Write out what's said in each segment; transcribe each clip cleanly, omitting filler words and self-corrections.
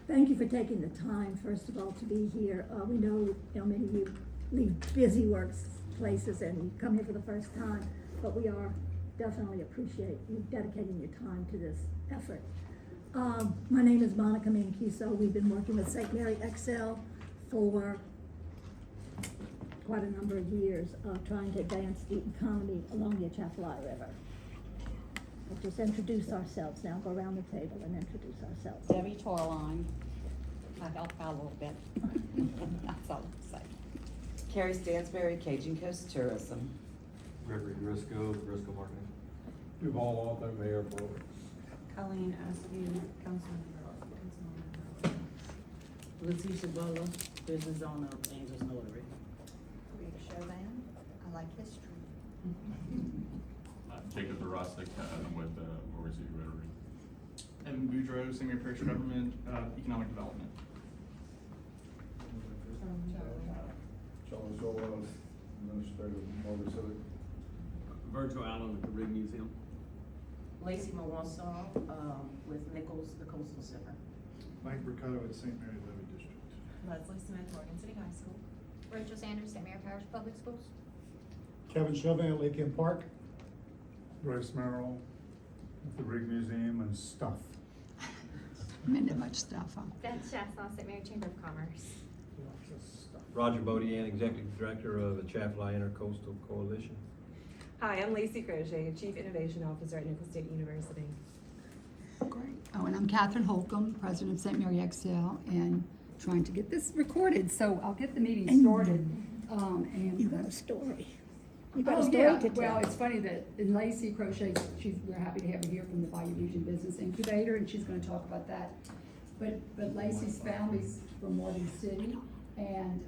Thank you for taking the time, first of all, to be here. We know, many of you leave busy workplaces and you come here for the first time, but we definitely appreciate you dedicating your time to this effort. My name is Monica Mancuso. We've been working with St. Mary XL for quite a number of years, trying to advance the economy along the Atchafalaya River. We'll just introduce ourselves now, go around the table and introduce ourselves. Debbie Torline. I helped out a little bit. That's all I'm saying. Carrie Stansberry, Cajun Coast Tourism. Gregory Driscoll, Driscoll Marketing. Duval Alto, Mayor Pro. Colleen Askew, Councilman. Letitia Butler, business owner of Angels Notary. Rita Chauvin, I like history. Jacob Barosik, I'm with Maurice Rotary. Evan Boudreaux, St. Mary Parish Government, Economic Development. Charles Joel, Administrator of Motor City. Virgil Allen at the Rig Museum. Lacey Mawasaw, with Nicholls, the Coastal Center. Mike Riccotto at St. Mary Levy District. Leslie Smith, Morgan City High School. Rachel Sanders, St. Mary Parish Public Schools. Kevin Chauvin at Lakeland Park. Bryce Merrill at the Rig Museum and stuff. Not much stuff, huh? Beth Shassaw, St. Mary Chamber of Commerce. Roger Bodian, Executive Director of the Atchafalaya Intercoastal Coalition. Hi, I'm Lacey Crochet, Chief Innovation Officer at Nicholls State University. Great. Oh, and I'm Catherine Holcomb, President of St. Mary XL, and trying to get this recorded, so I'll get the meeting started. And You got a story. You Oh, got a story yeah. to tell. Well, it's funny that in Lacey Crochet, we're happy to have her here from the Bayou Region Business Incubator, and she's gonna talk about that. But Lacey's family's from Morgan City, and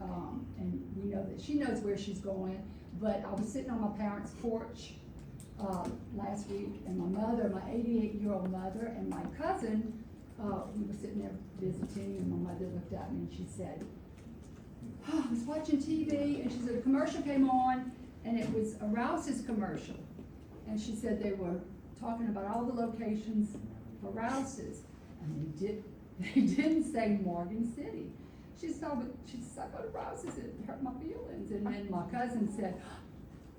we know that she knows where she's going. But I was sitting on my parents' porch, last week, and my mother, my 88-year-old mother, and my cousin, we were sitting there visiting, and my mother looked at me and she said, I was watching TV, and she said, a commercial came on, and it was a Rouse's commercial. And she said they were talking about all the locations for Rouse's, and they didn't say Morgan City. She said, I go to Rouse's, it hurt my feelings. And then my cousin said,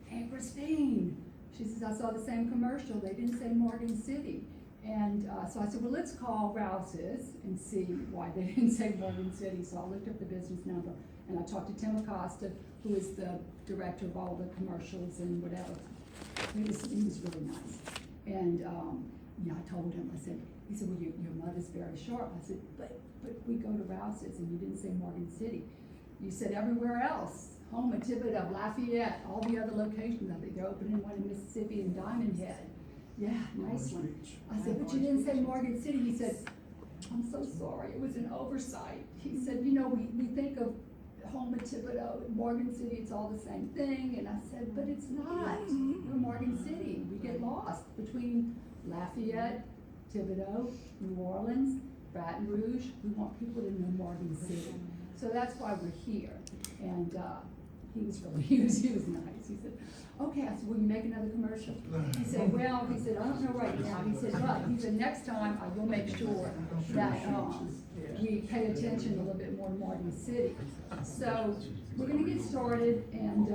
hey, Christine, she says, I saw the same commercial, they didn't say Morgan City. And so I said, well, let's call Rouse's and see why they didn't say Morgan City. So I looked up the business number, and I talked to Tim Acosta, who is the director of all the commercials and whatever. He was really nice. And I told him, I said, he said, well, your mother's very sharp. I said, but we go to Rouse's and you didn't say Morgan City. You said everywhere else, home at Thibodaux, Lafayette, all the other locations. I think they're opening one in Mississippi and Diamond Head. Yeah, nice one. I said, but you didn't say Morgan City. He said, I'm so sorry, it was an oversight. He said, we think of home at Thibodaux, Morgan City, it's all the same thing. And I said, but it's not. We're Morgan City. We get lost between Lafayette, Thibodaux, New Orleans, Baton Rouge. We want people to know Morgan City. So that's why we're here. And he was nice. He said, okay. I said, will you make another commercial? He said, well, I don't know right now. He said, next time I will make sure that we pay attention a little bit more to Morgan City. So we're gonna get started, and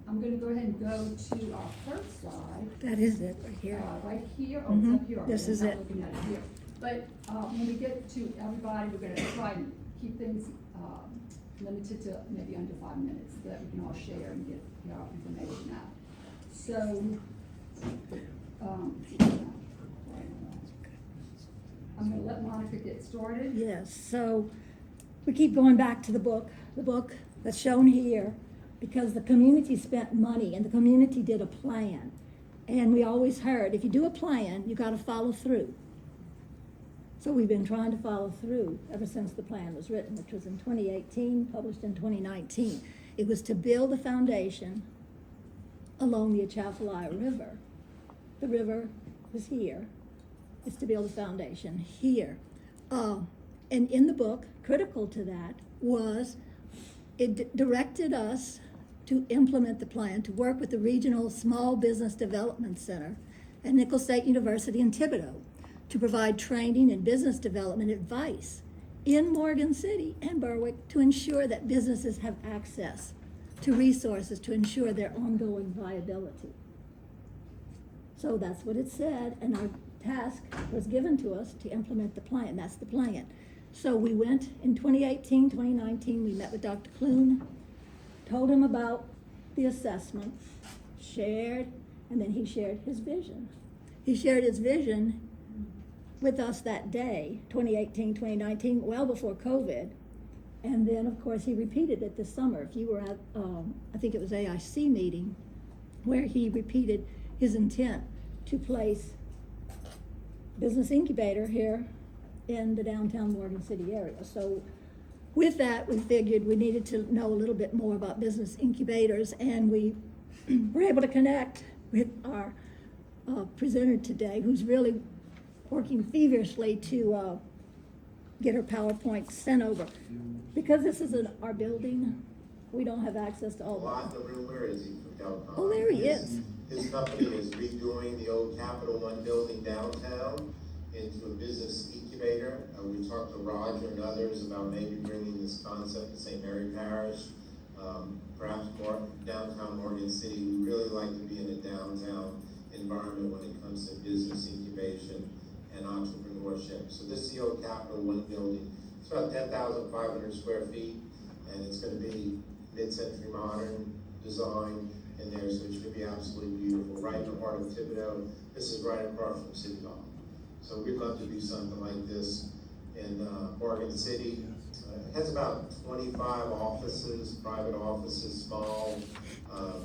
I'm gonna go ahead and go to our first slide. That is it, right here. Right here, it's up here. This is I'm it. not looking at it here. But when we get to everybody, we're gonna try and keep things limited to maybe under 5 minutes, so that we can all share and get our information out. So, I'm gonna let Monica get started. Yes, so we keep going back to the book that's shown here, because the community spent money and the community did a plan. And we always heard, if you do a plan, you gotta follow through. So we've been trying to follow through ever since the plan was written, which was in 2018, published in 2019. It was to build a foundation along the Atchafalaya River. The river was here. It's to build a foundation here. And in the book, critical to that was it directed us to implement the plan, to work with the Regional Small Business Development Center at Nicholls State University in Thibodaux, to provide training and business development advice in Morgan City and Berwick to ensure that businesses have access to resources to ensure their ongoing viability. So that's what it said, and our task was given to us to implement the plan. That's the plan. So we went in 2018, 2019, we met with Dr. Clune, told him about the assessment, shared, and then he shared his vision. He shared his vision with us that day, 2018, 2019, well before COVID. And then, of course, he repeated it this summer. If you were at, I think it was AIC meeting, where he repeated his intent to place Business Incubator here in the downtown Morgan City area. So with that, we figured we needed to know a little bit more about business incubators, and we were able to connect with our presenter today, who's really working feverishly to get her PowerPoint sent over. Because this is our building, we don't have access to all Lot in the room, where is he? Oh, there he is. His company is redoing the old Capital One building downtown into a business incubator. We talked to Roger and others about maybe bringing this concept to St. Mary Parish, perhaps more downtown Morgan City. We really like to be in a downtown environment when it comes to business incubation and entrepreneurship. So this is the old Capital One building. It's about 10,500 square feet, and it's going to be mid-century modern design in there, so it should be absolutely beautiful. Right in the heart of Thibodaux. This is right across from City Hall. So we'd love to do something like this in Morgan City. It has about 25 offices, private offices, small,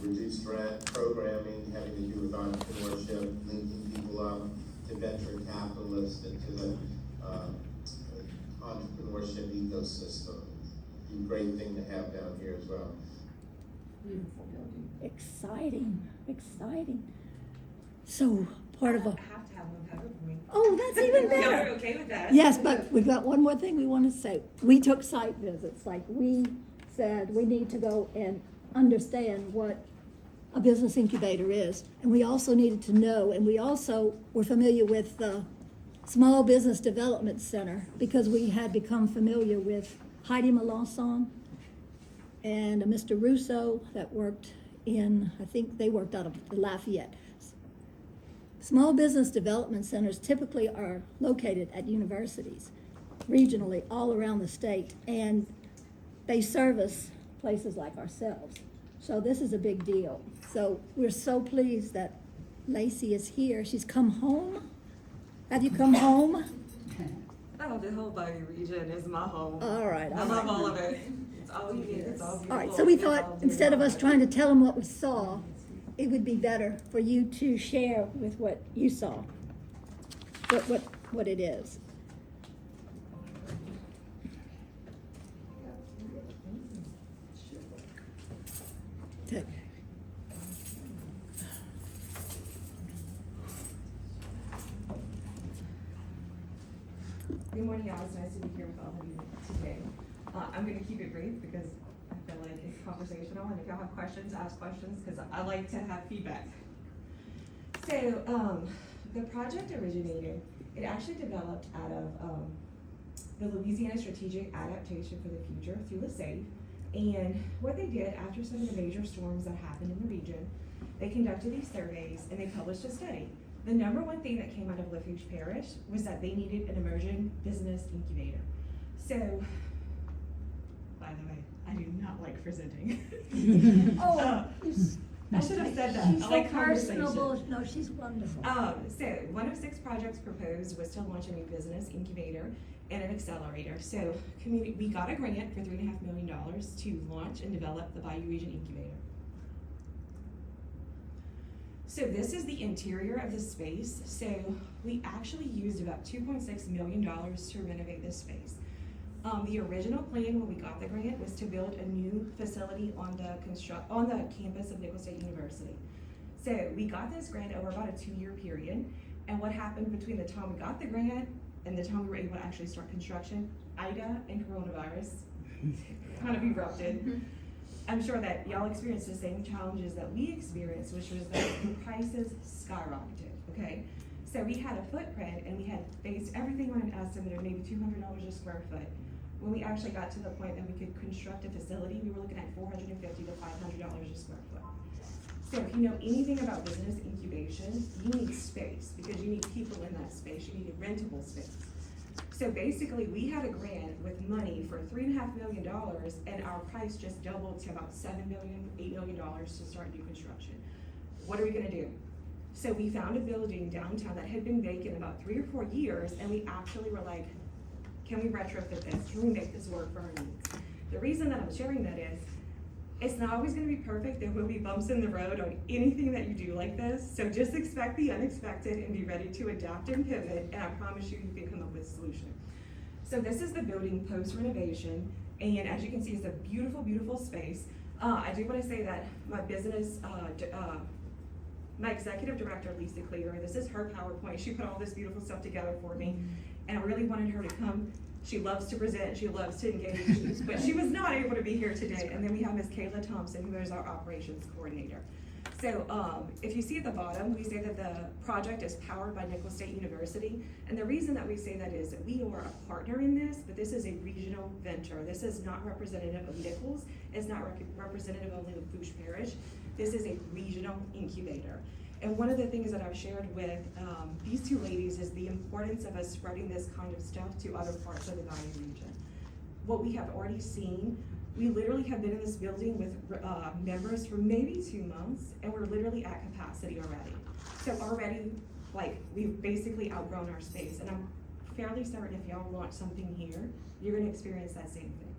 reduced rent, programming having to do with entrepreneurship, linking people up to venture capitalists and to the entrepreneurship ecosystem. Be a great thing to have down here as well. Beautiful building. Exciting, exciting. So part of a, Have to have one PowerPoint. oh, that's even Yeah, better. we're okay with that. Yes, but we've got one more thing we want to say. We took site visits, like we said, we need to go and understand what a business incubator is. And we also needed to know, and we also were familiar with the Small Business Development Center because we had become familiar with Heidi Melanson and a Mr. Russo that worked in, I think they worked out of Lafayette. Small business development centers typically are located at universities, regionally, all around the state, and they service places like ourselves. So this is a big deal. So we're so pleased that Lacey is here. She's come home. Have you come home? Oh, the whole Bayou region is my home. All right. I love all of it. It's all unique, it's all beautiful. All right, so we it's all thought, instead of us beautiful. trying to tell them what we saw, it would be better for you to share with what you saw, what it is. Okay. Good morning, y'all. It's nice to be here with all of you today. I'm going to keep it brief because I feel like it's conversational, and if y'all have questions, ask questions, because I like to have feedback. So, the project originated, it actually developed out of the Louisiana Strategic Adaptation for the Future through Lacey. And what they did after some of the major storms that happened in the region, they conducted these surveys and they published a study. The number one thing that came out of Lafourche Parish was that they needed an emerging business incubator. So, by the way, I do not like presenting. Oh, I should have said that. She's I like so personable. conversation. No, she's wonderful. So one of 6 projects proposed was to launch a new business incubator and an accelerator. So we got a grant for $3.5 million to launch and develop the Bayou Region Incubator. So this is the interior of the space. So we actually used about $2.6 million to renovate this space. The original plan when we got the grant was to build a new facility on the campus of Nicholls State University. So we got this grant over about a 2-year period, and what happened between the time we got the grant and the time we were able to actually start construction, Ida and coronavirus kind of erupted. I'm sure that y'all experienced the same challenges that we experienced, which was that the prices skyrocketed, okay? So we had a footprint and we had based everything on an estimate of maybe $200 a square foot. When we actually got to the point that we could construct a facility, we were looking at $450 to $500 a square foot. So if you know anything about business incubation, you need space because you need people in that space. You need a rentable space. So basically, we had a grant with money for $3.5 million, and our price just doubled to about $7 million, $8 million to start new construction. What are we gonna do? So we found a building downtown that had been vacant about 3 or 4 years, and we actually were like, can we retrofit this? Can we make this work for our needs? The reason that I'm sharing that is, it's not always gonna be perfect. There will be bumps in the road on anything that you do like this. So just expect the unexpected and be ready to adapt and pivot, and I promise you, you can come up with a solution. So this is the building post renovation, and as you can see, it's a beautiful, beautiful space. I do wanna say that my business, my executive director, Lacey, this is her PowerPoint. She put all this beautiful stuff together for me, and I really wanted her to come. She loves to present, she loves to engage, but she was not able to be here today. And then we have Ms. Kayla Thompson, who is our operations coordinator. So if you see at the bottom, we say that the project is powered by Nicholls State University. And the reason that we say that is that we are a partner in this, but this is a regional venture. This is not representative of Nicholls. It's not representative only of Boudreaux Parish. This is a regional incubator. And one of the things that I've shared with these two ladies is the importance of us spreading this kind of stuff to other parts of the Bayou region. What we have already seen, we literally have been in this building with members for maybe 2 months, and we're literally at capacity already. So already, like, we've basically outgrown our space, and I'm fairly certain if y'all launch something here, you're gonna experience that same thing.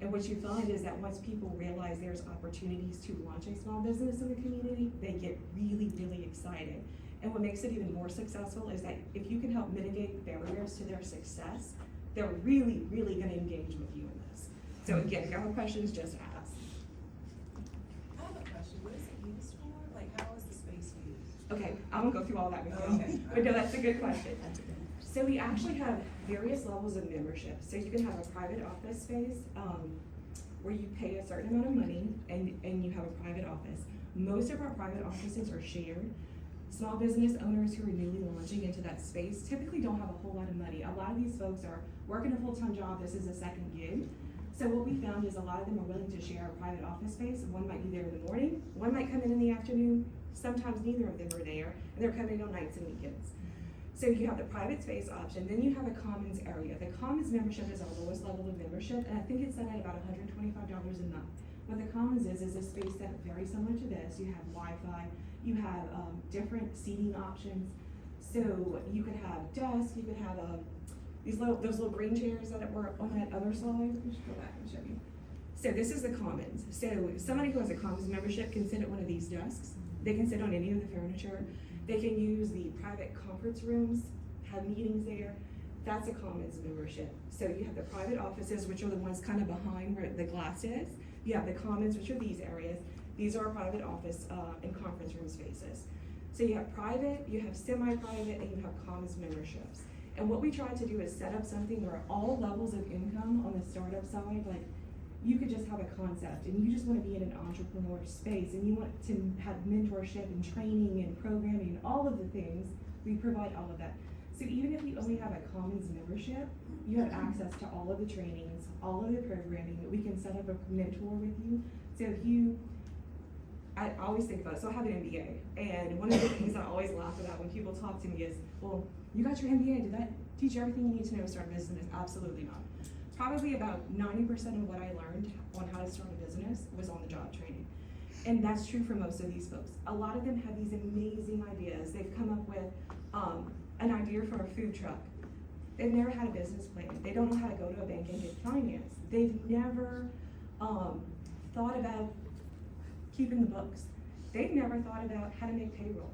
And what you find is that once people realize there's opportunities to launch a small business in the community, they get really, really excited. And what makes it even more successful is that if you can help mitigate barriers to their success, they're really, really gonna engage with you in this. So again, if you have questions, just ask. I have a question. What is it used for? Like, how is the space used? Okay, I'm gonna go through all that with you. Okay. But no, that's a good question. So we actually have various levels of membership. So you can have a private office space where you pay a certain amount of money and you have a private office. Most of our private offices are shared. Small business owners who are newly launching into that space typically don't have a whole lot of money. A lot of these folks are working a full-time job. This is a second gig. So what we found is a lot of them are willing to share a private office space. One might be there in the morning, one might come in the afternoon. Sometimes neither of them are there, and they're coming on nights and weekends. So you have the private space option, then you have a commons area. The commons membership is our lowest level of membership, and I think it's set at about $125 a month. What the commons is a space that's very similar to this. You have Wi-Fi, you have different seating options. So you could have desks, you could have those little green chairs that were on that other slide. Let me just go back and show you. So this is the commons. So somebody who has a commons membership can sit at one of these desks. They can sit on any of the furniture. They can use the private conference rooms, have meetings there. That's a commons membership. So you have the private offices, which are the ones kind of behind where the glass is. You have the commons, which are these areas. These are private office and conference room spaces. So you have private, you have semi-private, and you have commons memberships. And what we try to do is set up something where all levels of income on the startup side, like you could just have a concept and you just want to be in an entrepreneur space and you want to have mentorship and training and programming and all of the things, we provide all of that. So even if you only have a commons membership, you have access to all of the trainings, all of the programming, that we can set up a mentor with you. So if you, I always think about it, so I have an MBA, and one of the things I always laugh about when people talk to me is, well, you got your MBA, did that teach you everything you need to know to start a business? Absolutely not. Probably about 90% of what I learned on how to start a business was on the job training. And that's true for most of these folks. A lot of them have these amazing ideas. They've come up with an idea for a food truck. They've never had a business plan. They don't know how to go to a bank and get finance. They've never thought about keeping the books. They've never thought about how to make payroll.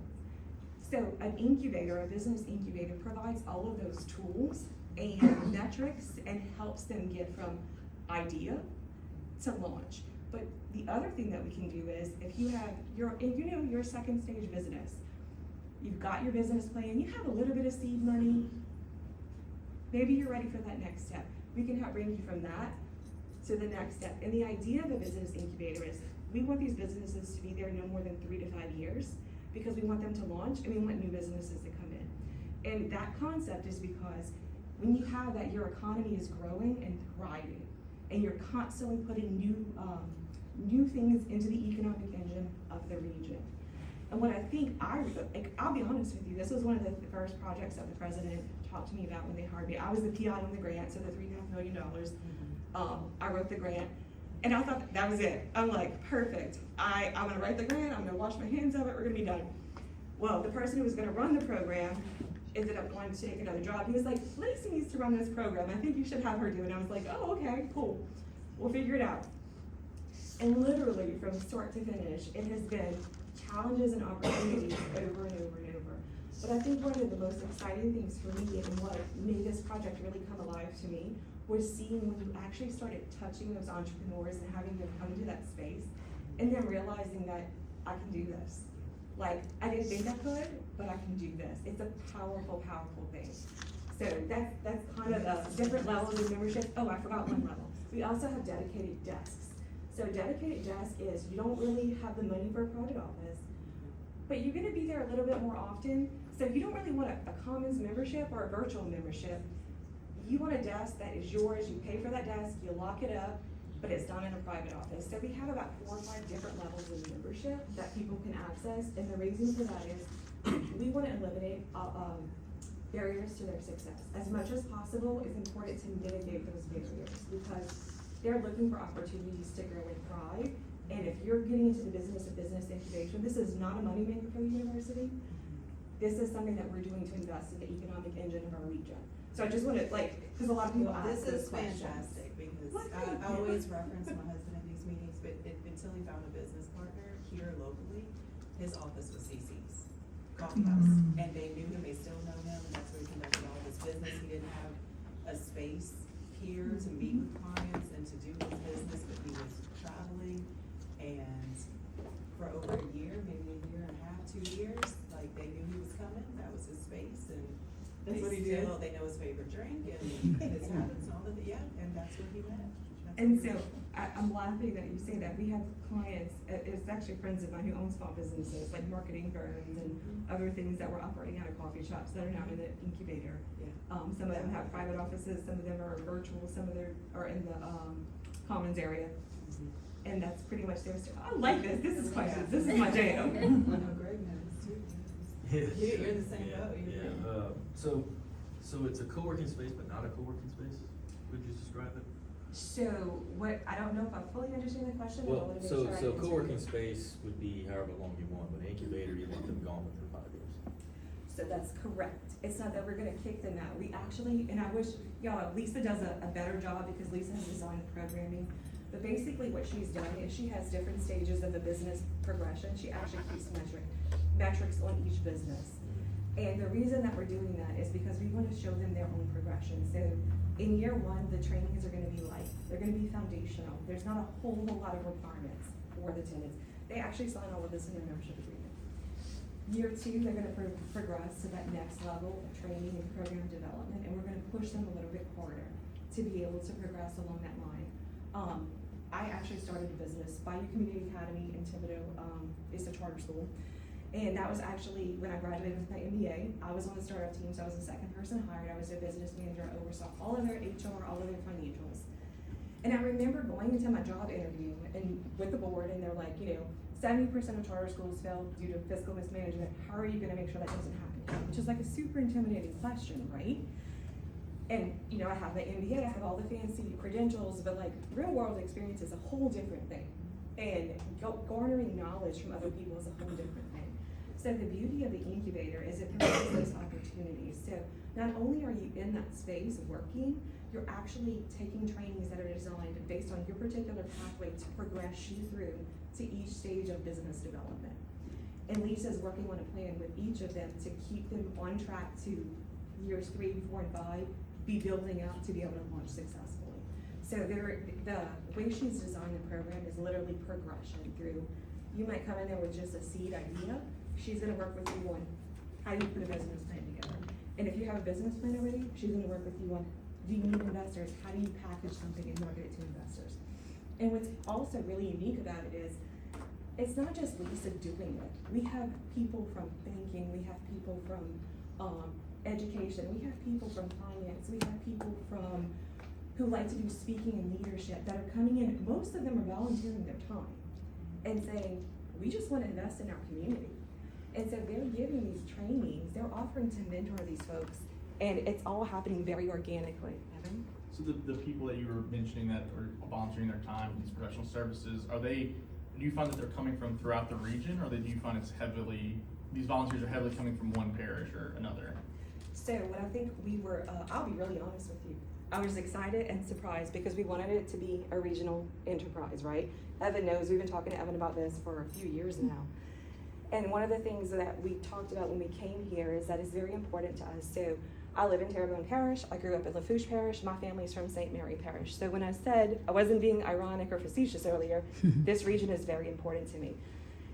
So an incubator, a business incubator, provides all of those tools and metrics and helps them get from idea to launch. But the other thing that we can do is if you have your second stage business, you've got your business plan, you have a little bit of seed money, maybe you're ready for that next step. We can help bring you from that to the next step. And the idea of the business incubator is we want these businesses to be there no more than 3 to 5 years because we want them to launch and we want new businesses to come in. And that concept is because when you have that, your economy is growing and thriving, and you're constantly putting new things into the economic engine of the region. And what I think, I'll be honest with you, this was one of the first projects that the president talked to me about when they hired me. I was the PI on the grant, so the $3.5 million. I wrote the grant, and I thought that was it. I'm like, perfect. I'm gonna write the grant, I'm gonna wash my hands of it, we're gonna be done. Well, the person who was gonna run the program ended up wanting to take another job. He was like, Lacey needs to run this program. I think you should have her do it. And I was like, oh, okay, cool. We'll figure it out. And literally from start to finish, it has been challenges and opportunities over and over and over. But I think one of the most exciting things for me and what made this project really come alive to me was seeing when you actually started touching those entrepreneurs and having them come to that space and then realizing that I can do this. Like, I didn't think I could, but I can do this. It's a powerful, powerful thing. So that's kind of the different levels of membership. Oh, I forgot one level. We also have dedicated desks. So dedicated desk is you don't really have the money for a private office, but you're gonna be there a little bit more often. So you don't really want a commons membership or a virtual membership. You want a desk that is yours, you pay for that desk, you lock it up, but it's done in a private office. So we have about 4 or 5 different levels of membership that people can access, and the reason for that is we want to eliminate barriers to their success. As much as possible, it's important to mitigate those barriers because they're looking for opportunities to grow and thrive. And if you're getting into the business of business incubation, this is not a moneymaker for the university. This is something that we're doing to invest in the economic engine of our region. So I just want to, because a lot of people ask This those is questions. fantastic because I always reference my husband in these meetings, but until he found a business partner here locally, his office was CC's coffee house, and they knew him, they still know him, and that's where he conducted all of his business. He didn't have a space here to meet with clients and to do his business, but he was traveling, and for over a year, maybe a year and a half, 2 years, like they knew he was coming, that was his space, and That's what he did. they know his favorite drink and his habits and all of it, yeah, and that's where he went. And so I'm laughing that you say that. We have clients, it's actually friends of mine who own small businesses, like marketing firms and other things that were operating out of coffee shops that are now in the incubator. Yeah. Some of them have private offices, some of them are virtual, some of them are in the commons area. And that's pretty much their story. I like this. This is questions. This is my jam. I know Greg knows too. You're the same boat. So it's a co-working space, but not a co-working space? Would you describe it? So what, I don't know if I fully understand the question, but I Well, want to make sure I so answer co-working it. space would be however long you want, but incubator, you want them gone within 5 years. So that's correct. It's not that we're gonna kick them out. We actually, and I wish, Lisa does a better job because Lisa has designed the programming. But basically what she's done is she has different stages of the business progression. She actually keeps metrics on each business. And the reason that we're doing that is because we want to show them their own progression. So in year 1, the trainings are gonna be light. They're gonna be foundational. There's not a whole lot of requirements for the tenants. They actually sign all of this in their membership agreement. Year 2, they're gonna progress to that next level of training and program development, and we're gonna push them a little bit harder to be able to progress along that line. I actually started a business, Bayou Community Academy in Thibodaux, it's a charter school. And that was actually when I graduated with my MBA. I was on the startup team, so I was the second person hired. I was their business manager. I oversaw all of their HR, all of their financials. And I remember going into my job interview and with the board, and they're like, 70% of charter schools fail due to fiscal mismanagement. How are you gonna make sure that doesn't happen? Which is like a super intimidating question, right? And, I have my MBA, I have all the fancy credentials, but like real world experience is a whole different thing. And garnering knowledge from other people is a whole different thing. So the beauty of the incubator is it provides those opportunities. So not only are you in that space working, you're actually taking trainings that are designed based on your particular pathway to progress you through to each stage of business development. And Lisa's working on a plan with each of them to keep them on track to years 3, 4, and 5, be building out to be able to launch successfully. So the way she's designed the program is literally progression through. You might come in there with just a seed idea. She's gonna work with you on how do you put a business plan together. And if you have a business plan already, she's gonna work with you on, do you need investors? How do you package something and market it to investors? And what's also really unique about it is, it's not just Lisa doing it. We have people from banking, we have people from education, we have people from finance, we have people from, who like to do speaking and leadership that are coming in, most of them are volunteering their time and saying, we just want to invest in our community. And so they're giving these trainings, they're offering to mentor these folks, and it's all happening very organically. Evan? So the people that you were mentioning that are volunteering their time for these professional services, do you find that they're coming from throughout the region, or do you find these volunteers are heavily coming from one parish or another? So what I think I'll be really honest with you. I was excited and surprised because we wanted it to be a regional enterprise, right? Evan knows, we've been talking to Evan about this for a few years now. And one of the things that we talked about when we came here is that it's very important to us. So I live in Terrebonne Parish. I grew up in Lafourche Parish. My family's from St. Mary Parish. So when I said, I wasn't being ironic or facetious earlier, this region is very important to me.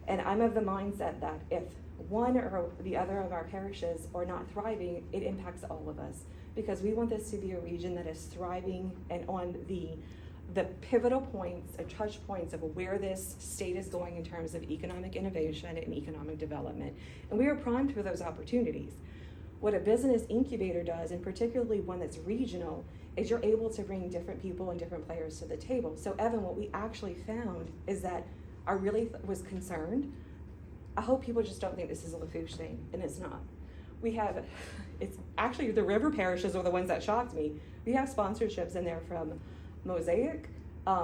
And I'm of the mindset that if one or the other of our parishes are not thriving, it impacts all of us. Because we want this to be a region that is thriving and on the pivotal points and touch points of where this state is going in terms of economic innovation and economic development. And we are primed for those opportunities. What a business incubator does, and particularly one that's regional, is you're able to bring different people and different players to the table. So Evan, what we actually found is that I really was concerned. I hope people just don't think this is a Lafourche thing, and it's not. It's actually the river parishes are the ones that shocked me. We have sponsorships in there from Mosaic.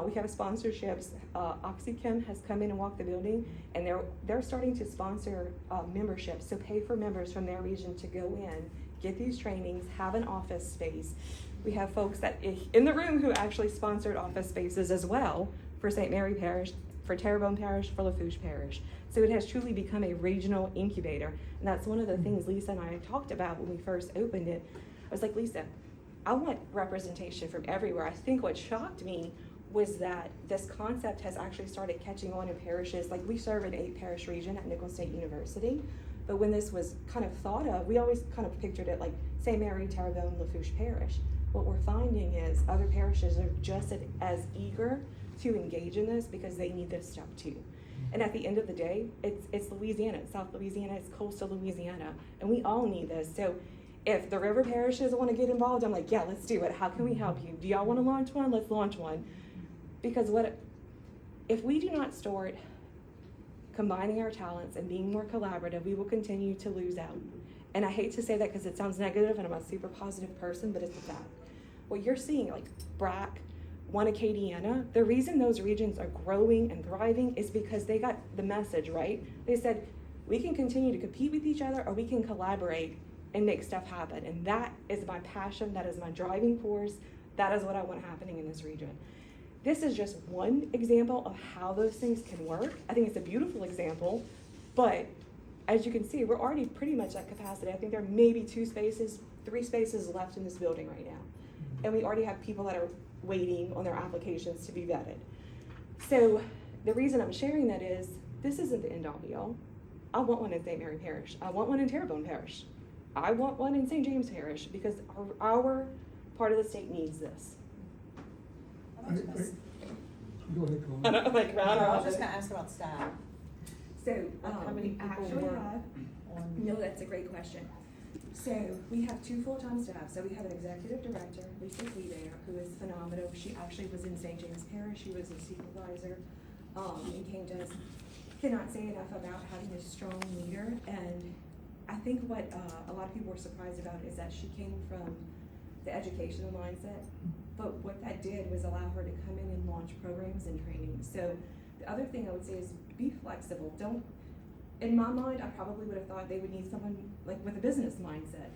We have sponsorships. OxyChem has come in and walked the building, and they're starting to sponsor memberships. So pay for members from their region to go in, get these trainings, have an office space. We have folks that in the room who actually sponsored office spaces as well for St. Mary Parish, for Terrebonne Parish, for Lafourche Parish. So it has truly become a regional incubator. And that's one of the things Lisa and I talked about when we first opened it. I was like, Lisa, I want representation from everywhere. I think what shocked me was that this concept has actually started catching on in parishes. Like, we serve an 8-parish region at Nicholls State University. But when this was kind of thought of, we always kind of pictured it like St. Mary, Terrebonne, Lafourche Parish. What we're finding is other parishes are just as eager to engage in this because they need this stuff too. And at the end of the day, it's Louisiana, it's South Louisiana, it's coastal Louisiana, and we all need this. So if the river parishes want to get involved, I'm like, yeah, let's do it. How can we help you? Do y'all want to launch one? Let's launch one. Because if we do not start combining our talents and being more collaborative, we will continue to lose out. And I hate to say that because it sounds negative and I'm a super positive person, but it's a fact. What you're seeing, like BRAC, One Acadiana, the reason those regions are growing and thriving is because they got the message, right? They said, we can continue to compete with each other or we can collaborate and make stuff happen. And that is my passion, that is my driving force, that is what I want happening in this region. This is just one example of how those things can work. I think it's a beautiful example, but as you can see, we're already pretty much at capacity. I think there are maybe 3 spaces left in this building right now. And we already have people that are waiting on their applications to be vetted. So the reason I'm sharing that is, this isn't the end all be all. I want one in St. Mary Parish. I want one in Terrebonne Parish. I want one in St. James Parish because our part of the state needs this. Go ahead, Colin. I don't like round I robin. was just gonna ask about staff. So, How many we people actually work have, no, that's a great question. So we have 2 full-time staff. So we have an executive director, Lacey, who is phenomenal. She actually was in St. James Parish. She was a supervisor and came to us. Cannot say enough about having a strong leader. And I think what a lot of people were surprised about is that she came from the educational mindset. But what that did was allow her to come in and launch programs and training. So the other thing I would say is be flexible. In my mind, I probably would have thought they would need someone like with a business mindset.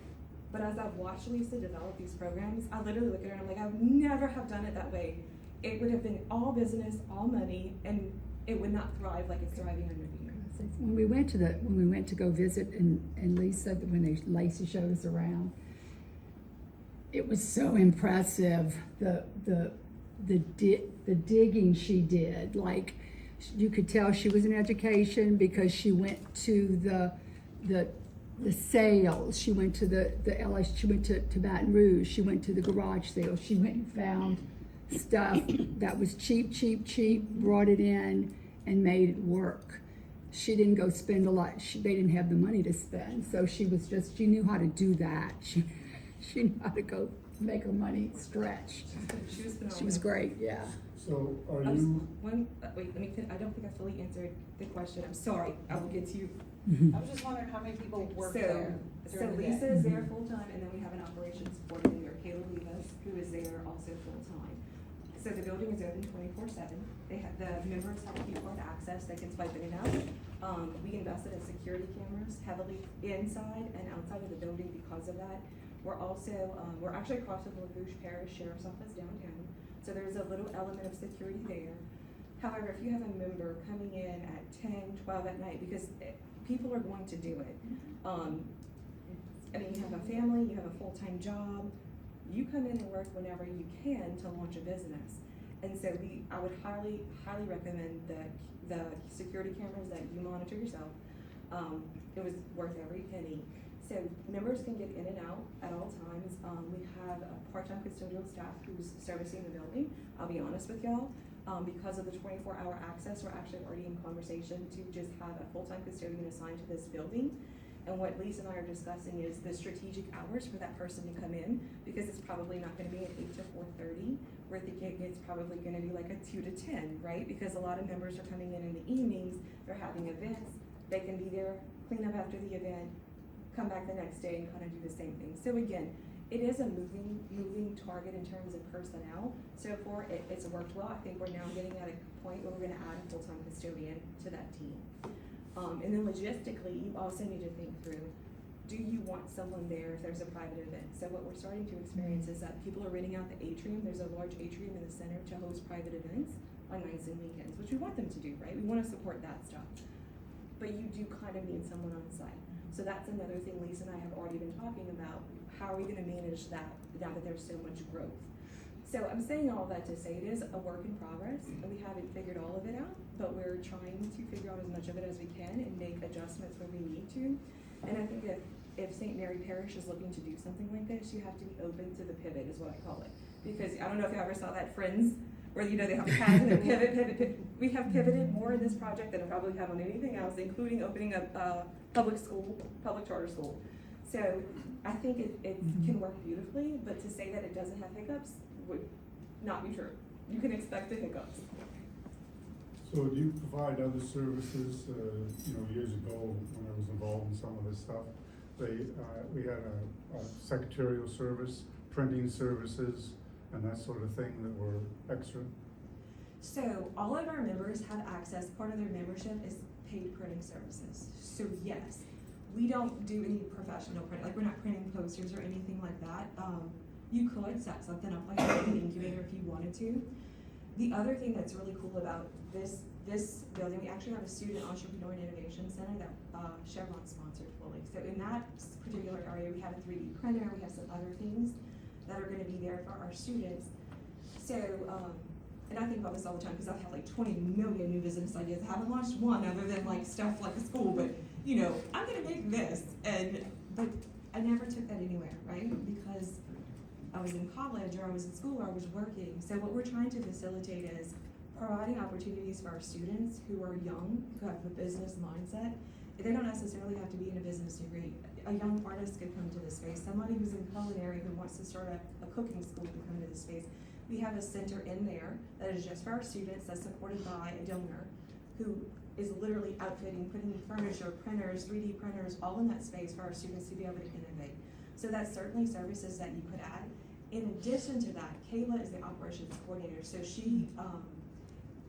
But as I've watched Lisa develop these programs, I literally look at her and I'm like, I would never have done it that way. It would have been all business, all money, and it would not thrive like it's thriving under here. When we went to go visit and Lisa, when Lacey showed us around, it was so impressive, the digging she did. Like, you could tell she was in education because she went to the sales, she went to the LA, she went to Baton Rouge, she went to the garage sale, she went and found stuff that was cheap, brought it in and made it work. she didn't go spend a lot, they didn't have the money to spend, so she knew how to do that. She knew how to go make her money stretch. She was phenomenal. She was great, yeah. So are I was- you, Wait, let me I don't think I fully answered the question. I'm sorry. I will get to you. I was just wondering how many people work there So during the day? Lisa is there full-time, and then we have an operations coordinator, Kayla Rivas, who is there also full-time. So the building is open 24/7. The members have key card access, they can swipe in and out. We invested in security cameras heavily inside and outside of the building because of that. We're also, we're actually across from the Parish Sheriff's Office downtown, so there's a little element of security there. However, if you have a member coming in at 10, 12 at night, because people are going to do it. I mean, you have a family, you have a full-time job, you come in and work whenever you can to launch a business. And so I would highly recommend the security cameras that you monitor yourself. It was worth every penny. So members can get in and out at all times. We have a part-time custodial staff who's servicing the building. I'll be honest with y'all, because of the 24-hour access, we're actually already in conversation to just have a full-time custodian assigned to this building. And what Lisa and I are discussing is the strategic hours for that person to come in, because it's probably not gonna be an 8 to 4:30. We're thinking it's probably gonna be like a 2 to 10, right? Because a lot of members are coming in the evenings, they're having events, they can be there, clean up after the event, come back the next day and kind of do the same thing. So again, it is a moving target in terms of personnel. So far, it's worked well. I think we're now getting at a point where we're gonna add a full-time custodian to that team. And then logistically, you also need to think through, do you want someone there if there's a private event? So what we're starting to experience is that people are renting out the atrium. There's a large atrium in the center to host private events on nights and weekends, which we want them to do, right? We wanna support that stuff. But you do kind of need someone on site. So that's another thing Lisa and I have already been talking about. How are we gonna manage that now that there's so much growth? So I'm saying all that to say it is a work in progress, and we haven't figured all of it out, but we're trying to figure out as much of it as we can and make adjustments where we need to. And I think if St. Mary Parish is looking to do something like this, you have to be open to the pivot, is what I call it. Because I don't know if you ever saw that Friends, where you know they have paths and they pivot. We have pivoted more in this project than I probably have on anything else, including opening up public charter school. So I think it can work beautifully, but to say that it doesn't have hiccups would not be true. You can expect the hiccups. So do you provide other services? Years ago, when I was involved in some of this stuff, we had a secretarial service, printing services, and that sort of thing that were extra. So all of our members have access, part of their membership is paid printing services. So yes, we don't do any professional print, like we're not printing posters or anything like that. You could set something up like an incubator if you wanted to. The other thing that's really cool about this building, we actually have a student entrepreneur and innovation center that Chevron sponsored fully. So in that particular area, we have a 3D printer, we have some other things that are gonna be there for our students. So, and I think about this all the time because I've had like 20 million new business ideas. I haven't launched one other than like stuff like a school, but I'm gonna make this. But I never took that anywhere, right? Because I was in college or I was in school or I was working. So what we're trying to facilitate is providing opportunities for our students who are young, who have the business mindset. They don't necessarily have to be in a business degree. A young artist could come to this space. Somebody who's in culinary who wants to start a cooking school can come to this space. We have a center in there that is just for our students, that's supported by a donor who is literally outfitting, putting furniture, printers, 3D printers, all in that space for our students to be able to innovate. So that's certainly services that you could add. In addition to that, Kayla is the operations coordinator, so she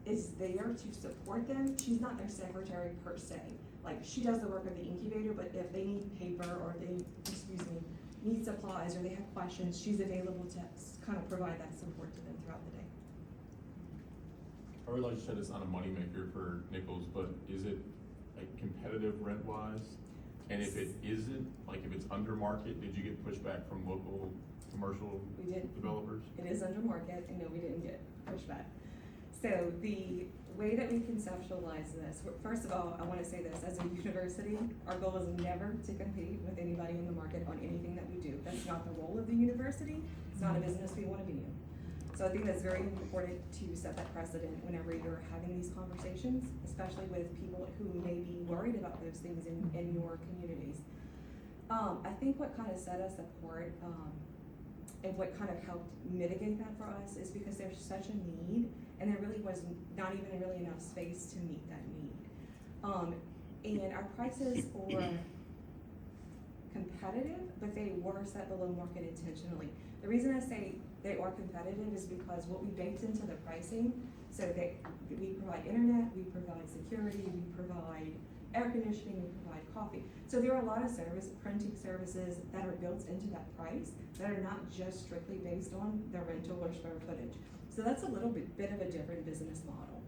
is there to support them. She's not their secretary per se. Like, she does the work of the incubator, but if they need paper or they, need supplies or they have questions, she's available to kind of provide that support to them throughout the day. I realize you said it's not a moneymaker for Nicholls, but is it like competitive rent-wise? And if it isn't, like if it's under market, did you get pushback from local commercial developers? It is under market, and no, we didn't get pushback. So the way that we conceptualize this, first of all, I want to say this, as a university, our goal is never to compete with anybody in the market on anything that we do. That's not the role of the university. It's not a business we want to be in. So I think that's very important to set that precedent whenever you're having these conversations, especially with people who may be worried about those things in your communities. I think what kind of set us apart, and what kind of helped mitigate that for us is because there's such a need, and there really was not even really enough space to meet that need. And our prices were competitive, but they were set below market intentionally. The reason I say they are competitive is because what we baked into the pricing, so that we provide internet, we provide security, we provide air conditioning, we provide coffee. So there are a lot of printing services that are built into that price that are not just strictly based on the rental or square footage. So that's a little bit of a different business model.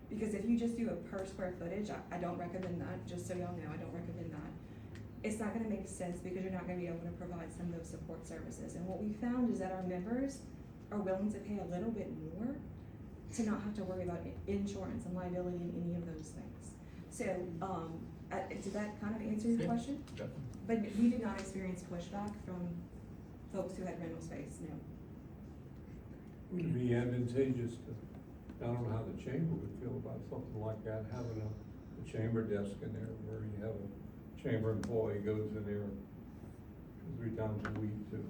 Because if you just do a per square footage, I don't recommend that, just so y'all know, I don't recommend that. It's not gonna make sense because you're not gonna be able to provide some of those support services. And what we found is that our members are willing to pay a little bit more to not have to worry about insurance and liability and any of those things. So, did that kind of answer your question? Definitely. But we did not experience pushback from folks who had rental space, no. Would it be advantageous to, I don't know how the chamber would feel about something like that, having a chamber desk in there where you have a chamber employee goes in there 3 times a week to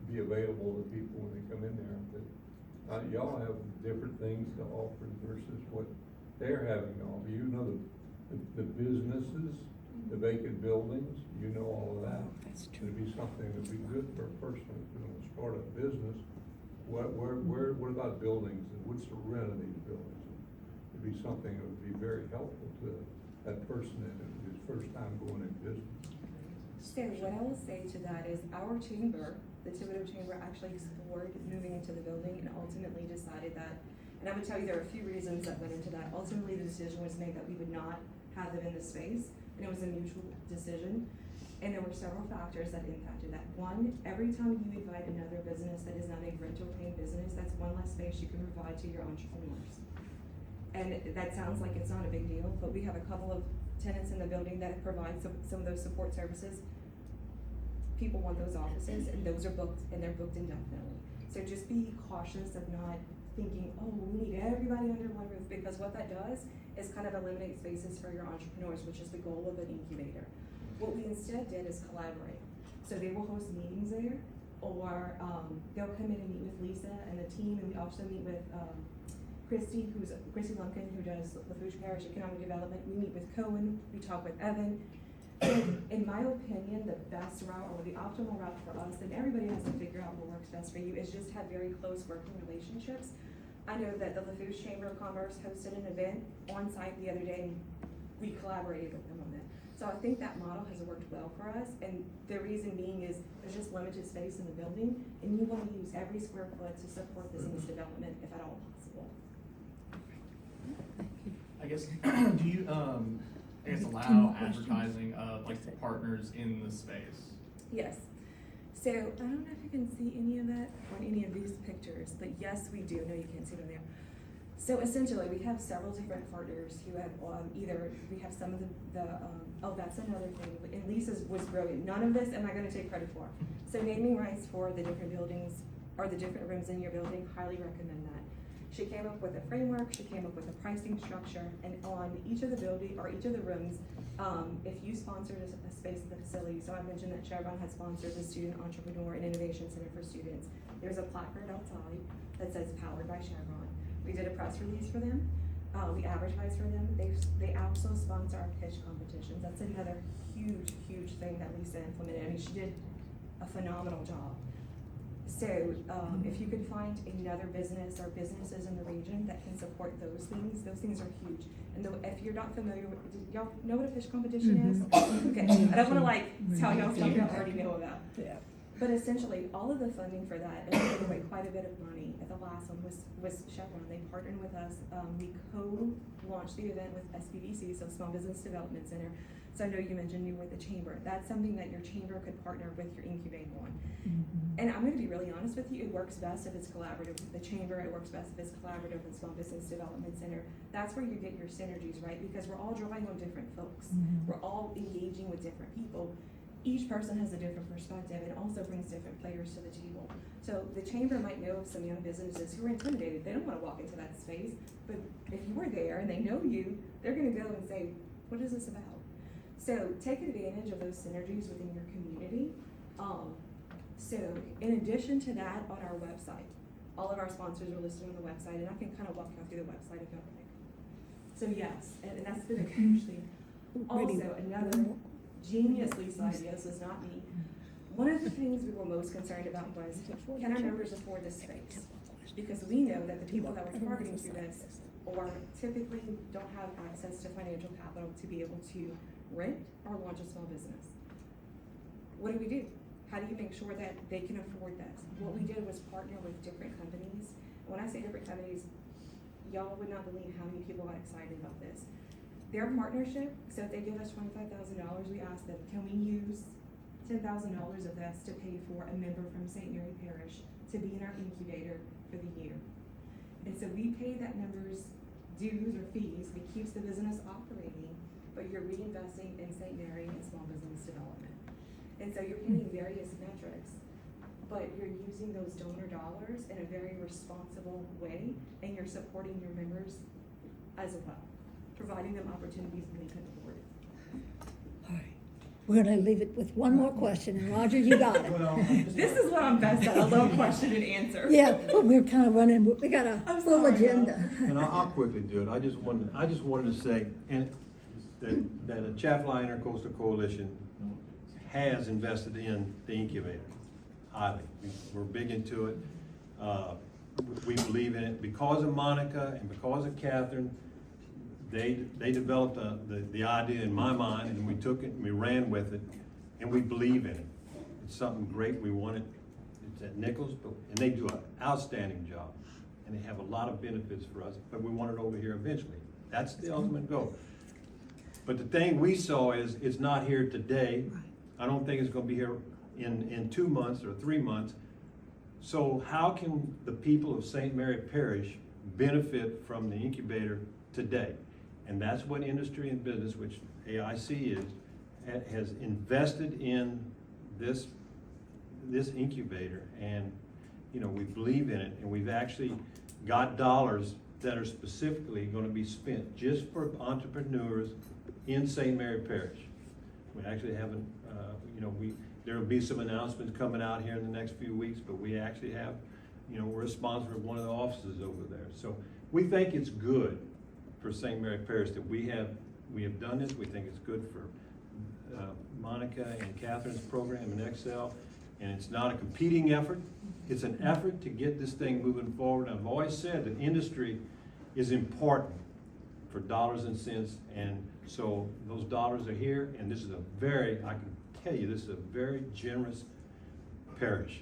be available to people when they come in there. But y'all have different things to offer versus what they're having to offer. You know the businesses, the vacant buildings, you know all of that. It'd be something that'd be good for a person who's gonna start a business. What about buildings, and what's the rent of these buildings? It'd be something that would be very helpful to that person in his first time going in business. So what I will say to that is our chamber, the Thibodaux chamber, actually explored moving into the building and ultimately decided that, and I would tell you there are a few reasons that went into that. Ultimately, the decision was made that we would not have them in the space, and it was a mutual decision. And there were several factors that impacted that. One, every time you invite another business that is not a rental paying business, that's one less space you can provide to your entrepreneurs. And that sounds like it's not a big deal, but we have a couple of tenants in the building that provide some of those support services. People want those offices, and those are booked, and they're booked indefinitely. So just be cautious of not thinking, oh, we need everybody under one roof, because what that does is kind of eliminate spaces for your entrepreneurs, which is the goal of an incubator. What we instead did is collaborate. So they will host meetings there, or they'll come in and meet with Lisa and the team, and we also meet with Christy Lumpkin, who does Lafouche Parish Economic Development. We meet with Cohen, we talk with Evan. And in my opinion, the best route, or the optimal route for us, and everybody has to figure out what works best for you, is just have very close working relationships. I know that the Lafouche Chamber of Commerce hosted an event on site the other day, and we collaborated with them on that. So I think that model has worked well for us, and the reason being is there's just limited space in the building, and you want to use every square foot to support business development if at all possible. I guess, do you, allow advertising of like the partners in the space? Yes. So I don't know if you can see any of that on any of these pictures, but yes, we do. No, you can't see them there. So essentially, we have several different partners who have either, we have some of oh, that's another thing, and Lisa's was brilliant. None of this am I going to take credit for. So naming rights for the different buildings or the different rooms in your building, highly recommend that. She came up with a framework, she came up with a pricing structure, and on each of the building, or each of the rooms, if you sponsored a space at the facility, so I mentioned that Chevron had sponsored the Student Entrepreneur and Innovation Center for Students. There's a placard outside that says powered by Chevron. We did a press release for them. We advertised for them. They also sponsor our pitch competitions. That's another huge thing that Lisa implemented. I mean, she did a phenomenal job. So if you could find another business or businesses in the region that can support those things are huge. And if you're not familiar with, y'all know what a pitch competition is? Okay, I don't want to tell y'all stuff y'all already know about. Yeah. But essentially, all of the funding for that, and we gave away quite a bit of money at the last one, was Chevron. They partnered with us. We co-launched the event with SBDC, so Small Business Development Center. So I know you mentioned you were the chamber. That's something that your chamber could partner with your incubator on. Mm-hmm. And I'm going to be really honest with you, it works best if it's collaborative with the chamber. It works best if it's collaborative with Small Business Development Center. That's where you get your synergies, right? Because we're all drawing on different folks. Mm-hmm. We're all engaging with different people. each person has a different perspective and also brings different players to the table. So the chamber might know of some young businesses who are intimidated. They don't want to walk into that space, but if you were there and they know you, they're going to go and say, what is this about? So take advantage of those synergies within your community. So in addition to that, on our website, all of our sponsors are listed on the website, and I can kind of walk you through the website if you like. So yes, and that's been a huge thing. Also, another genius Lisa idea, this was not me. One of the things we were most concerned about was, can our members afford this space? Because we know that the people that we're targeting through this or typically don't have access to financial capital to be able to rent or launch a small business. What do? How do you make sure that they can afford this? What we did was partner with different companies. When I say different companies, y'all would not believe how many people got excited about this. Their partnership, so if they give us $25,000, we ask them, can we use $10,000 of this to pay for a member from St. Mary Parish to be in our incubator for the year? And so we pay that member's dues or fees, it keeps the business operating, but you're reinvesting in St. Mary and small business development. And so you're hitting various metrics, but you're using those donor dollars in a very responsible way, and you're supporting your members as well, providing them opportunities when they couldn't afford it. All right. We're gonna leave it with one more question, and Roger, you got it. This is what I'm best at, a low question and answer. Yeah, but we're kind of running, we got a I'm full sorry, agenda. And I'll quickly do it. I just wanted to say, and that the Atchafalaya Intercoastal Coalition has invested in the incubator highly. We're big into it. We believe in it because of Monica and because of Catherine. They developed the idea in my mind, and we took it and we ran with it, and we believe in it. It's something great. We want it. It's at Nicholls, and they do an outstanding job, and they have a lot of benefits for us, but we want it over here eventually. That's the ultimate goal. But the thing we saw is it's not here today. I don't think it's gonna be here in 2 months or 3 months. So how can the people of St. Mary Parish benefit from the incubator today? And that's what industry and business, which AIC is, has invested in this incubator. And we believe in it, and we've actually got dollars that are specifically gonna be spent just for entrepreneurs in St. Mary Parish. We actually haven't, there will be some announcements coming out here in the next few weeks, but we actually have, we're a sponsor of one of the offices over there. So we think it's good for St. Mary Parish that we have done this. We think it's good for Monica and Catherine's program in Excel, and it's not a competing effort. It's an effort to get this thing moving forward. I've always said that industry is important for dollars and cents, and so those dollars are here, and this is I can tell you, this is a very generous parish.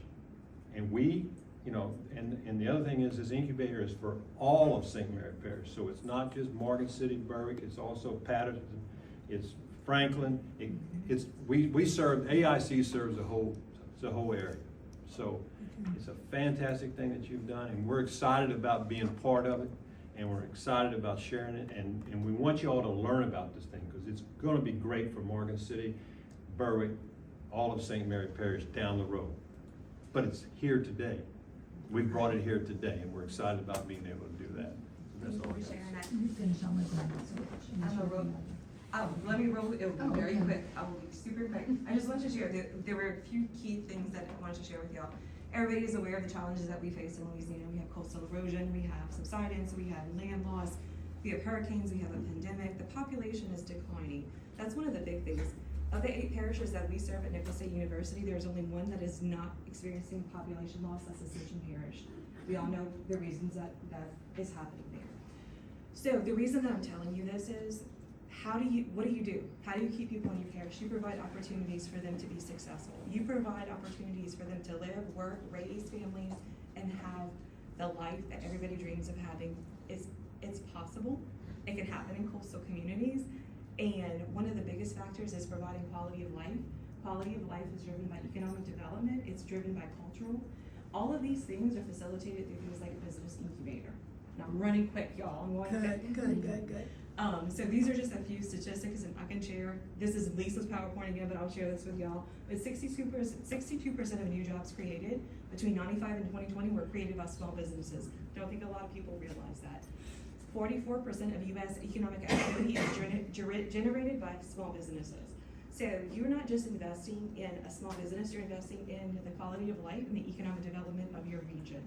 And we, and the other thing is this incubator is for all of St. Mary Parish. So it's not just Morgan City, Berwick, it's also Patterson, it's Franklin. We serve, AIC serves the whole area. So it's a fantastic thing that you've done, and we're excited about being part of it. And we're excited about sharing it, and we want you all to learn about this thing, because it's gonna be great for Morgan City, Berwick, all of St. Mary Parish down the road. But it's here today. We brought it here today, and we're excited about being able to do that. That's all I got. Sharing that. Let me roll, it will be very quick, I will be super quick. I just want to share, there were a few key things that I wanted to share with y'all. Everybody is aware of the challenges that we face in Louisiana. We have coastal erosion, we have subsidence, we have land loss, we have hurricanes, we have a pandemic. The population is declining. That's one of the big things. Of the 8 parishes that we serve at Nicholls State University, there's only one that is not experiencing population loss, that's Ascension Parish. We all know the reasons that is happening there. So the reason that I'm telling you this is, what do? How do you keep people in your parish? You provide opportunities for them to be successful. You provide opportunities for them to live, work, raise families, and have the life that everybody dreams of having. It's possible. It can happen in coastal communities. And one of the biggest factors is providing quality of life. Quality of life is driven by economic development. It's driven by cultural. All of these things are facilitated through things like a business incubator. And I'm running quick, y'all. I'm going quick. Good. So these are just a few statistics, and I can share, this is Lisa's PowerPoint again, but I'll share this with y'all. But 62% of new jobs created between 95 and 2020 were created by small businesses. Don't think a lot of people realize that. 44% of U.S. economic activity is generated by small businesses. So you're not just investing in a small business, you're investing in the quality of life and the economic development of your region.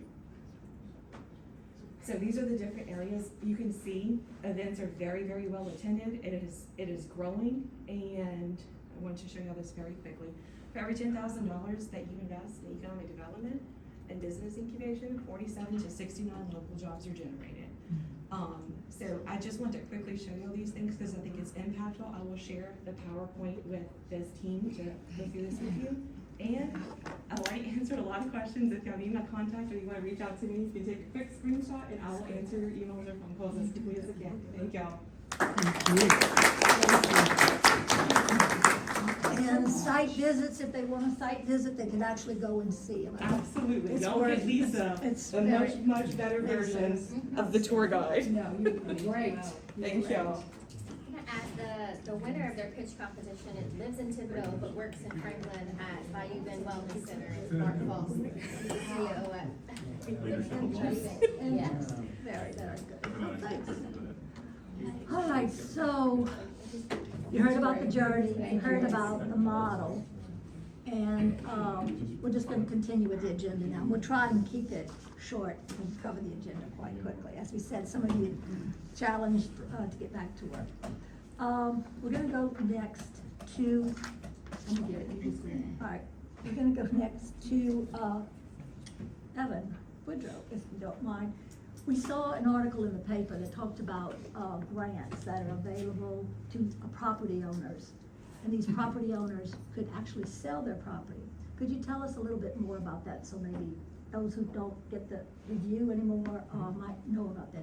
So these are the different areas. You can see events are very, very well attended. It is growing, and I want to show you this very quickly. For every $10,000 that you invest in economic development and business incubation, 47 to 69 local jobs are generated. So I just want to quickly show you all these things because I think it's impactful. I will share the PowerPoint with this team to go through this with you. And I've already answered a lot of questions. If you have email contact or you want to reach out to me, you can take a quick screenshot and I will answer your emails or phone calls as quickly as I can. Thank y'all. And site visits, if they want a site visit, they can actually go and see them. Absolutely. It's Don't worth- get Lisa it's a very- much better version of the tour guide. No, you're great. Thank y'all. I'm gonna add the winner of their pitch competition, it lives in Thibodaux but works in Franklin at Bayou Wellness Center in Mark Falls. Yes. Very, very good. Thanks. All right, so you heard about the journey, you heard about the model, and we're just going to continue with the agenda now. We'll try and keep it short and cover the agenda quite quickly. As we said, some of you challenged to get back to work. We're going to go next to, let me get it, you just, all right, we're going to go next to Evan Boudreaux, if you don't mind. We saw an article in the paper that talked about grants that are available to property owners. And these property owners could actually sell their property. Could you tell us a little bit more about that so maybe those who don't get the review anymore might know about that?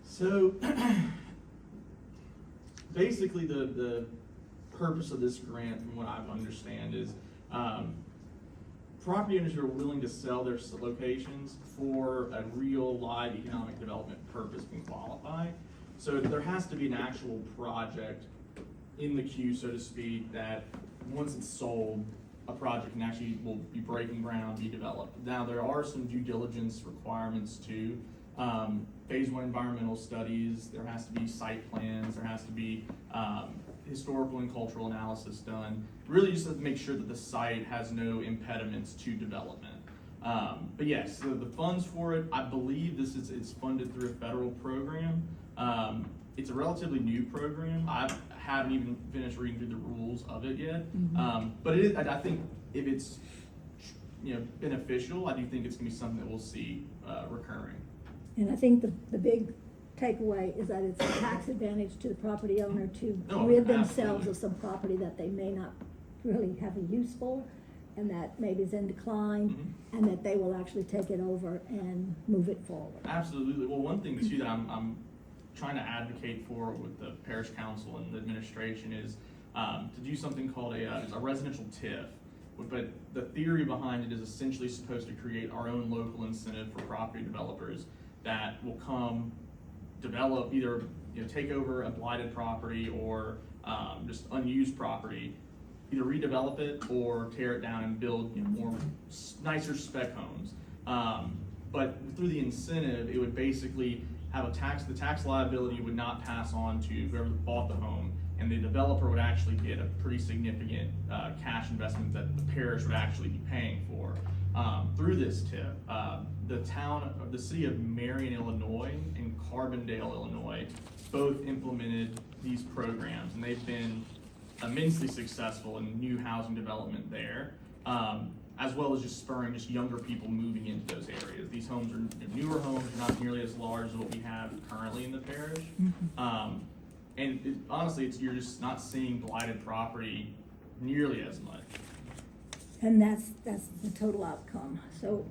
So basically the purpose of this grant, from what I understand, is property owners who are willing to sell their locations for a real live economic development purpose can qualify. So there has to be an actual project in the queue, so to speak, that once it's sold, a project can actually will be breaking ground, be developed. Now there are some due diligence requirements too. Phase 1 environmental studies, there has to be site plans, there has to be historical and cultural analysis done, really just to make sure that the site has no impediments to development. But yes, so the funds for it, I believe it's funded through a federal program. It's a relatively new program. I haven't even finished reading through the rules of it yet. But it is, I think if it's beneficial, I do think it's gonna be something that we'll see recurring. And I think the big takeaway is that it's a tax advantage to the property owner to rid themselves of some property that they may not really have a use for, and that maybe is in decline, and that they will actually take it over and move it forward. Absolutely. Well, one thing too that I'm trying to advocate for with the parish council and the administration is to do something called a residential TIF. But the theory behind it is essentially supposed to create our own local incentive for property developers that will come develop, either take over a blighted property or just unused property, either redevelop it or tear it down and build more nicer spec homes. But through the incentive, it would basically have the tax liability would not pass on to whoever bought the home, and the developer would actually get a pretty significant cash investment that the parish would actually be paying for. Through this TIF, the city of Marion, Illinois and Carbondale, Illinois, both implemented these programs, and they've been immensely successful in new housing development there, as well as just spurring younger people moving into those areas. These homes are newer homes, not nearly as large as what we have currently in the parish. And honestly, you're just not seeing blighted property nearly as much. And that's the total outcome. So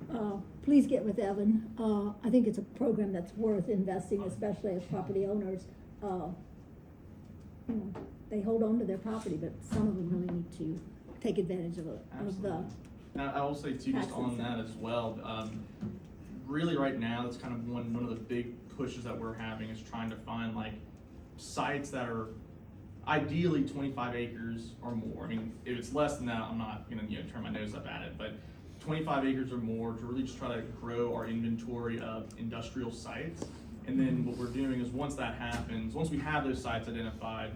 please get with Evan. I think it's a program that's worth investing, especially as property owners. They hold on to their property, but some of them really need to take advantage of the. Now, I will say too, just on that as well. Really, right now, that's kind of one of the big pushes that we're having is trying to find sites that are ideally 25 acres or more. I mean, if it's less than that, I'm not gonna, turn my nose up at it, but 25 acres or more to really just try to grow our inventory of industrial sites. And then what we're doing is once that happens, once we have those sites identified,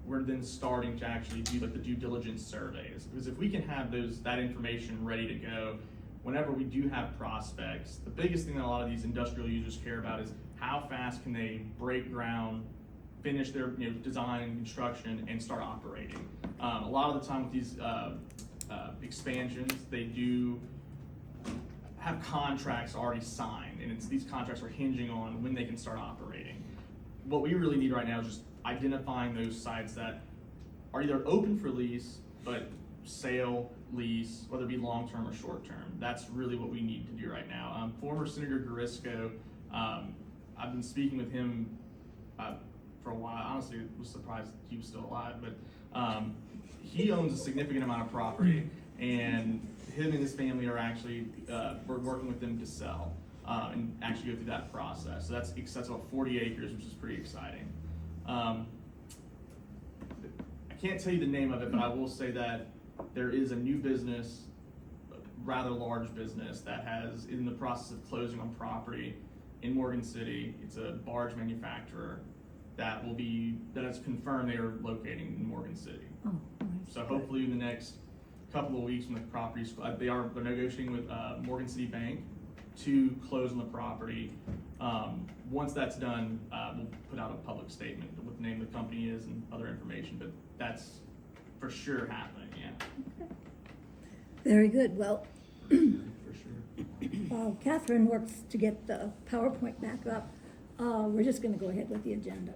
we're then starting to actually do like the due diligence surveys. Because if we can have that information ready to go, whenever we do have prospects, the biggest thing that a lot of these industrial users care about is how fast can they break ground, finish their design and construction, and start operating. A lot of the time with these expansions, they do have contracts already signed, and these contracts are hinging on when they can start operating. What we really need right now is just identifying those sites that are either open for lease, but sale, lease, whether it be long-term or short-term. That's really what we need to do right now. Former Senator Garisco, I've been speaking with him for a while. Honestly, I was surprised he was still alive, but he owns a significant amount of property, and him and his family are actually, we're working with them to sell and actually go through that process. So that's about 40 acres, which is pretty exciting. I can't tell you the name of it, but I will say that there is a new business, a rather large business, that is in the process of closing on property in Morgan City. It's a barge manufacturer that has confirmed they are locating in Morgan City. Oh, nice. So hopefully in the next couple of weeks when the property's, they're negotiating with Morgan City Bank to close on the property. Once that's done, we'll put out a public statement with what the name of the company is and other information, but that's for sure happening, yeah. Very good. Well, For sure. while Catherine works to get the PowerPoint back up, we're just gonna go ahead with the agenda.